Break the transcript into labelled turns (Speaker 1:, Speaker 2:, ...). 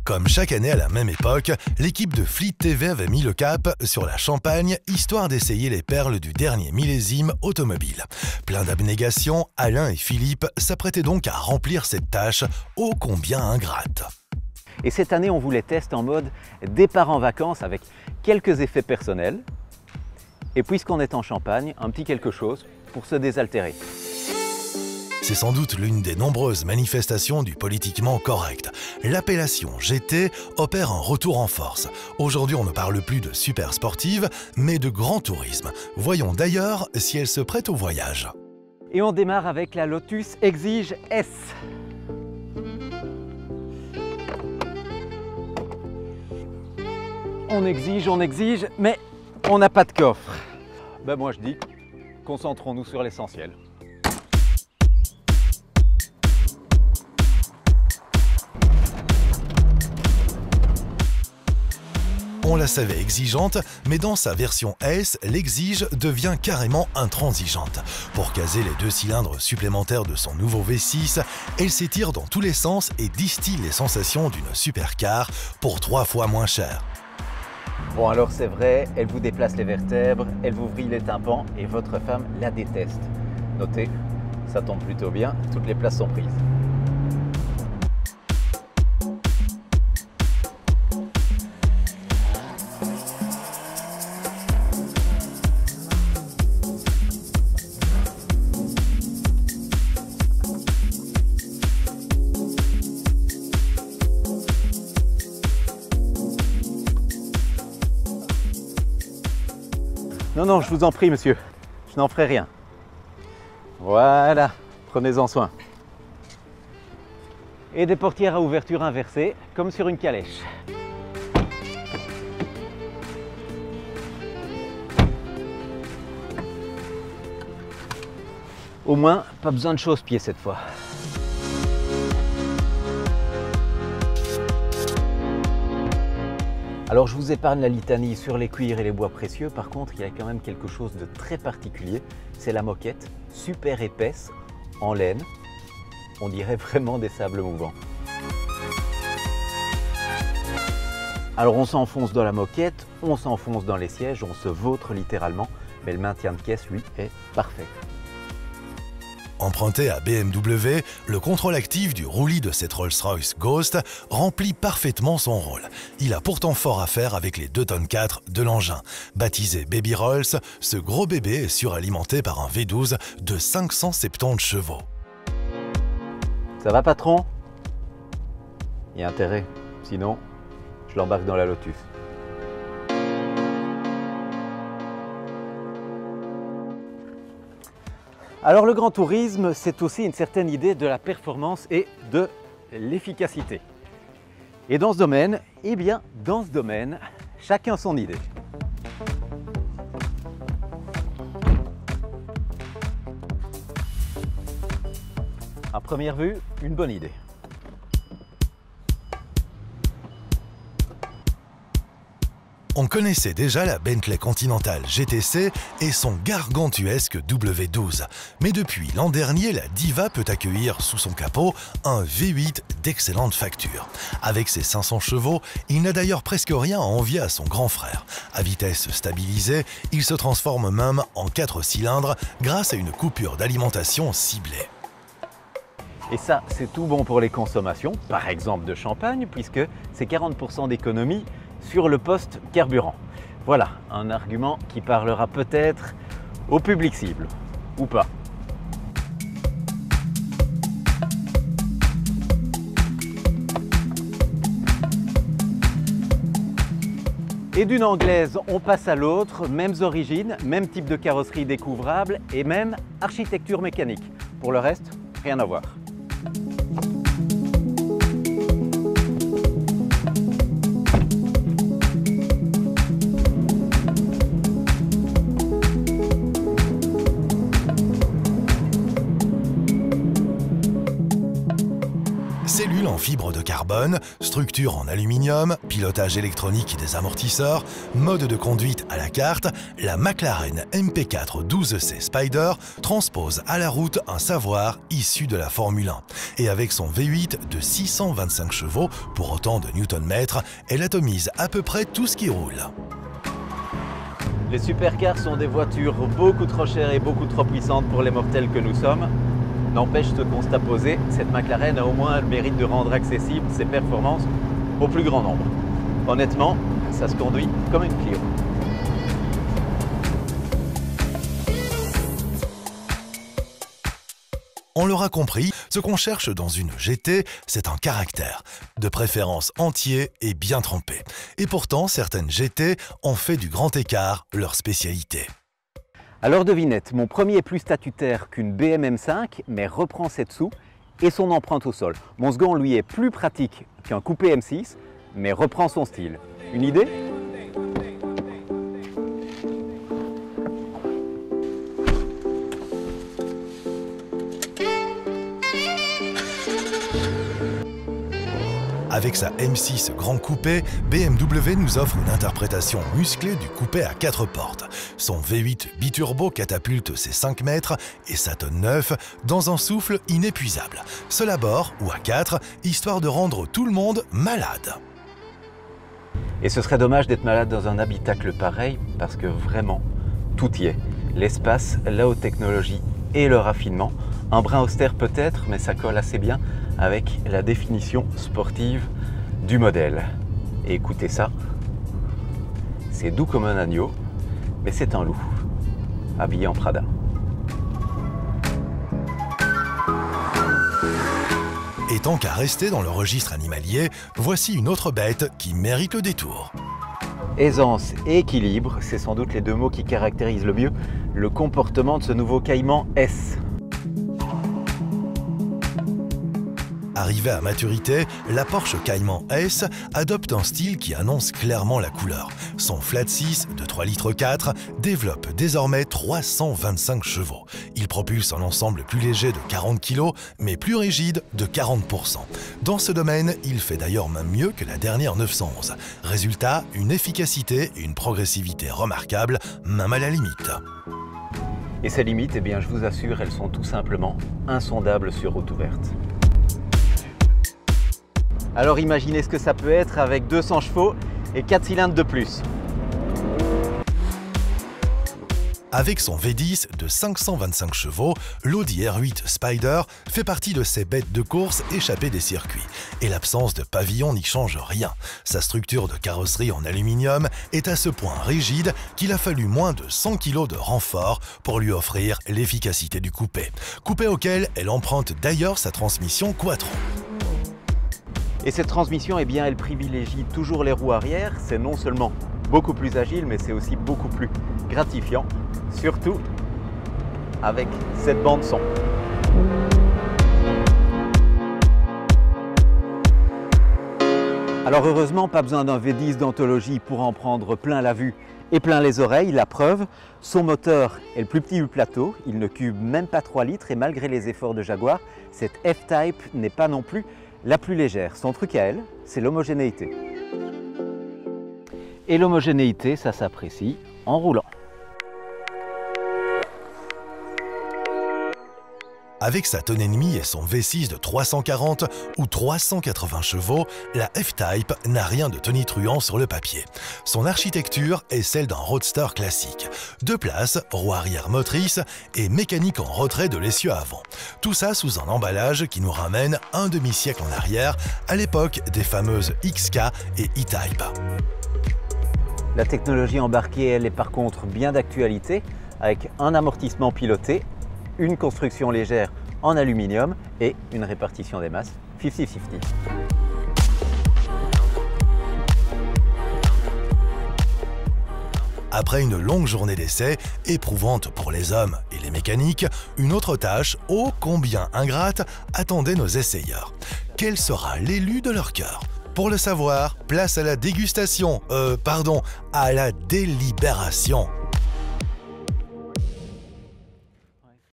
Speaker 1: Comme chaque année à la même époque, l'équipe de Fleet TV avait mis le cap sur la Champagne, histoire d'essayer les perles du dernier millésime automobile. Plein d'abnégation, Alain et Philippe s'apprêtaient donc à remplir cette tâche ô combien ingrate.
Speaker 2: Et cette année, on vous les teste en mode départ en vacances avec quelques effets personnels. Et puisqu'on est en Champagne, un petit quelque chose pour se désaltérer.
Speaker 1: C'est sans doute l'une des nombreuses manifestations du politiquement correct. L'appellation GT opère un retour en force. Aujourd'hui, on ne parle plus de super sportive, mais de grand tourisme. Voyons d'ailleurs si elle se prête au voyage.
Speaker 2: Et on démarre avec la Lotus Exige S. On exige, mais on n'a pas de coffre. Ben moi je dis, concentrons-nous sur l'essentiel.
Speaker 1: On la savait exigeante, mais dans sa version S, l'Exige devient carrément intransigeante. Pour caser les 2 cylindres supplémentaires de son nouveau V6, elle s'étire dans tous les sens et distille les sensations d'une supercar pour 3 fois moins cher.
Speaker 2: Bon alors c'est vrai, elle vous déplace les vertèbres, elle vous vrille les tympans et votre femme la déteste. Notez, ça tombe plutôt bien, toutes les places sont prises. Non, je vous en prie, monsieur. Je n'en ferai rien. Voilà, prenez-en soin. Et des portières à ouverture inversée, comme sur une calèche. Au moins, pas besoin de chausse-pied cette fois. Alors je vous épargne la litanie sur les cuirs et les bois précieux, par contre il y a quand même quelque chose de très particulier, c'est la moquette, super épaisse, en laine, on dirait vraiment des sables mouvants. Alors on s'enfonce dans la moquette, on s'enfonce dans les sièges, on se vautre littéralement, mais le maintien de caisse lui est parfait.
Speaker 1: Emprunté à BMW, le contrôle actif du roulis de cette Rolls-Royce Ghost remplit parfaitement son rôle. Il a pourtant fort à faire avec les 2,4 tonnes de l'engin. Baptisé Baby Rolls, ce gros bébé est suralimenté par un V12 de 570 chevaux.
Speaker 2: Ça va patron? Il y a intérêt, sinon je l'embarque dans la Lotus. Alors le grand tourisme, c'est aussi une certaine idée de la performance et de l'efficacité. Et dans ce domaine, chacun son idée. À première vue, une bonne idée.
Speaker 1: On connaissait déjà la Bentley Continental GTC et son gargantuesque W12. Mais depuis l'an dernier, la Diva peut accueillir sous son capot un V8 d'excellente facture. Avec ses 500 chevaux, il n'a d'ailleurs presque rien à envier à son grand frère. À vitesse stabilisée, il se transforme même en 4 cylindres grâce à une coupure d'alimentation ciblée.
Speaker 2: Et ça, c'est tout bon pour les consommations, par exemple de champagne, puisque c'est 40% d'économie sur le poste carburant. Voilà, un argument qui parlera peut-être au public cible, ou pas. Et d'une anglaise, on passe à l'autre, mêmes origines, même type de carrosserie découvrable et même architecture mécanique. Pour le reste, rien à voir.
Speaker 1: Cellule en fibre de carbone, structure en aluminium, pilotage électronique des amortisseurs, mode de conduite à la carte, la McLaren MP4 12C Spider transpose à la route un savoir issu de la Formule 1. Et avec son V8 de 625 chevaux pour autant de Nm, elle atomise à peu près tout ce qui roule.
Speaker 2: Les supercars sont des voitures beaucoup trop chères et beaucoup trop puissantes pour les mortels que nous sommes. N'empêche ce constat posé, cette McLaren a au moins le mérite de rendre accessibles ses performances au plus grand nombre. Honnêtement, ça se conduit comme une Clio.
Speaker 1: On l'aura compris, ce qu'on cherche dans une GT, c'est un caractère, de préférence entier et bien trempé. Et pourtant, certaines GT ont fait du grand écart leur spécialité.
Speaker 2: Alors devinette, mon premier est plus statutaire qu'une BMW M5, mais reprend ses dessous et son empreinte au sol. Mon second, lui, est plus pratique qu'un coupé M6, mais reprend son style. Une idée ?
Speaker 1: Avec sa M6 Grand Coupé, BMW nous offre une interprétation musclée du coupé à 4 portes. Son V8 biturbo catapulte ses 5 mètres et sa tonne 9 dans un souffle inépuisable. Seul à bord ou à 4, histoire de rendre tout le monde malade.
Speaker 2: Et ce serait dommage d'être malade dans un habitacle pareil, parce que vraiment, tout y est. L'espace, la haute technologie et le raffinement. Un brin austère peut-être, mais ça colle assez bien avec la définition sportive du modèle. Et écoutez ça, c'est doux comme un agneau, mais c'est un loup, habillé en Prada.
Speaker 1: Et tant qu'à rester dans le registre animalier, voici une autre bête qui mérite le détour.
Speaker 2: Aisance et équilibre, c'est sans doute les deux mots qui caractérisent le mieux le comportement de ce nouveau Cayman S.
Speaker 1: Arrivée à maturité, la Porsche Cayman S adopte un style qui annonce clairement la couleur. Son flat 6 de 3,4 litres développe désormais 325 chevaux. Il propulse un ensemble plus léger de 40 kg, mais plus rigide de 40%. Dans ce domaine, il fait d'ailleurs même mieux que la dernière 911. Résultat, une efficacité et une progressivité remarquables, même à la limite.
Speaker 2: Et ces limites, eh bien, je vous assure, elles sont tout simplement insondables sur route ouverte. Alors imaginez ce que ça peut être avec 200 chevaux et 4 cylindres de plus.
Speaker 1: Avec son V10 de 525 chevaux, l'Audi R8 Spider fait partie de ces bêtes de course échappées des circuits. Et l'absence de pavillon n'y change rien. Sa structure de carrosserie en aluminium est à ce point rigide qu'il a fallu moins de 100 kg de renfort pour lui offrir l'efficacité du coupé. Coupé auquel elle emprunte d'ailleurs sa transmission Quattro.
Speaker 2: Et cette transmission, eh bien, elle privilégie toujours les roues arrière. C'est non seulement beaucoup plus agile, mais c'est aussi beaucoup plus gratifiant. Surtout avec cette bande son. Alors heureusement, pas besoin d'un V10 d'anthologie pour en prendre plein la vue et plein les oreilles. La preuve, son moteur est le plus petit du plateau. Il ne cube même pas 3 litres et malgré les efforts de Jaguar, cette F-Type n'est pas non plus la plus légère. Son truc à elle, c'est l'homogénéité. Et l'homogénéité, ça s'apprécie en roulant.
Speaker 1: Avec sa tonne et demie et son V6 de 340 ou 380 chevaux, la F-Type n'a rien de tonitruant sur le papier. Son architecture est celle d'un roadster classique. 2 places, roue arrière motrice et mécanique en retrait de l'essieu avant. Tout ça sous un emballage qui nous ramène un demi-siècle en arrière, à l'époque des fameuses XK et E-Type.
Speaker 2: La technologie embarquée, elle est par contre bien d'actualité, avec un amortissement piloté, une construction légère en aluminium et une répartition des masses 50-50.
Speaker 1: Après une longue journée d'essai, éprouvante pour les hommes et les mécaniques, une autre tâche, ô combien ingrate, attendait nos essayeurs. Quel sera l'élu de leur cœur ? Pour le savoir, place à la dégustation, à la délibération.